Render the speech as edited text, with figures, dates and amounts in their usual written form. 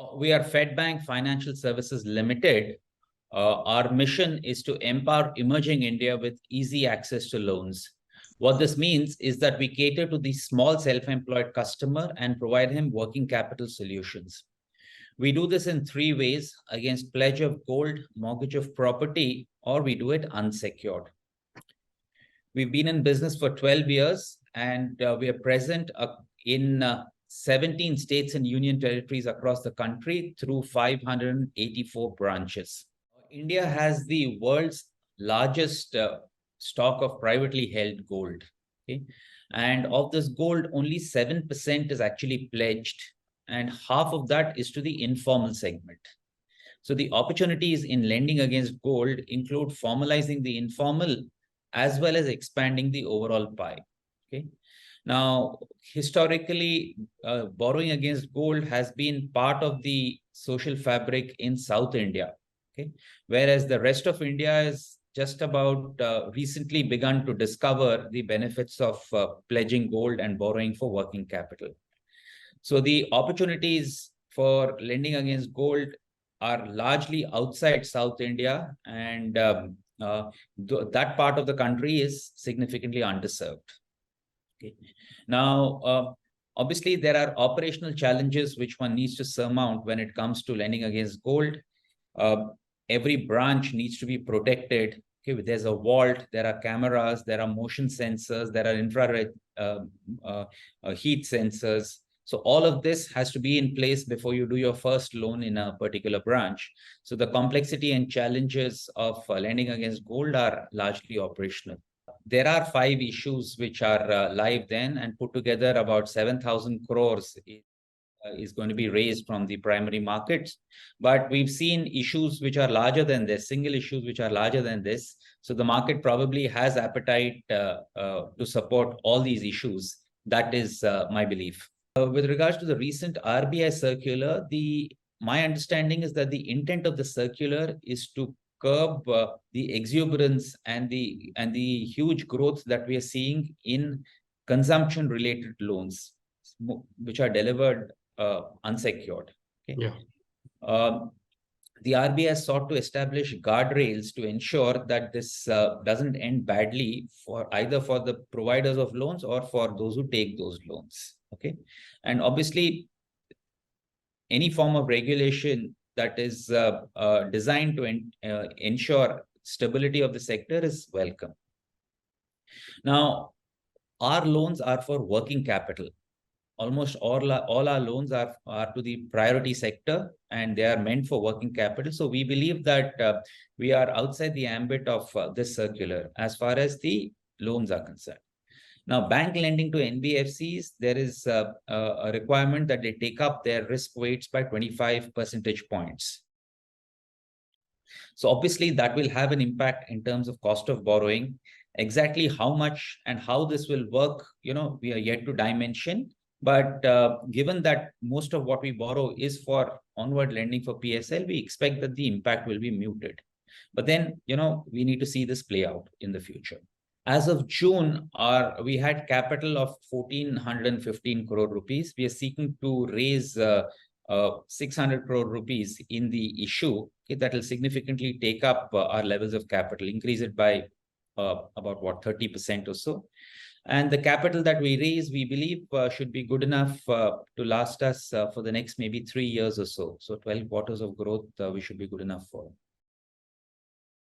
We are Fedbank Financial Services Limited. Our mission is to empower emerging India with easy access to loans. What this means is that we cater to the small self-employed customer and provide him working capital solutions. We do this in three ways: against pledge of gold, mortgage of property, or we do it unsecured. We've been in business for 12 years and we are present in 17 states and union territories across the country through 584 branches. India has the world's largest stock of privately held gold. Okay? And of this gold, only 7% is actually pledged, and half of that is to the informal segment. So the opportunities in lending against gold include formalizing the informal as well as expanding the overall pie. Okay. Now, historically, borrowing against gold has been part of the social fabric in South India, okay, whereas the rest of India is just about recently begun to discover the benefits of pledging gold and borrowing for working capital. So the opportunities for lending against gold are largely outside South India, and that part of the country is significantly underserved. Okay. Now, obviously, there are operational challenges which one needs to surmount when it comes to lending against gold. Every branch needs to be protected. Okay, there's a vault, there are cameras, there are motion sensors, there are infrared heat sensors. So all of this has to be in place before you do your first loan in a particular branch. So the complexity and challenges of lending against gold are largely operational. There are 5 issues which are live then, and put together about 7,000 crores is going to be raised from the primary markets. But we've seen issues which are larger than this, single issues which are larger than this. So the market probably has appetite to support all these issues. That is my belief. With regards to the recent RBI circular, my understanding is that the intent of the circular is to curb the exuberance and the huge growth that we are seeing in consumption-related loans, which are delivered unsecured. Okay? Yeah. The RBI sought to establish guardrails to ensure that this doesn't end badly for either for the providers of loans or for those who take those loans. Okay, and obviously, any form of regulation that is designed to ensure stability of the sector is welcome. Now, our loans are for working capital. Almost all our loans are to the priority sector, and they are meant for working capital. So we believe that we are outside the ambit of this circular as far as the loans are concerned. Now, bank lending to NBFCs, there is a requirement that they take up their risk weights by 25 percentage points. So obviously, that will have an impact in terms of cost of borrowing. Exactly how much and how this will work, we are yet to dimension. But given that most of what we borrow is for onward lending for PSL, we expect that the impact will be muted. But then, we need to see this play out in the future. As of June, we had capital of 1,415 crore rupees. We are seeking to raise 600 crore rupees in the issue. Okay, that will significantly take up our levels of capital, increase it by about 30% or so. And the capital that we raise, we believe, should be good enough to last us for the next maybe 3 years or so. So 12 quarters of growth, we should be good enough for.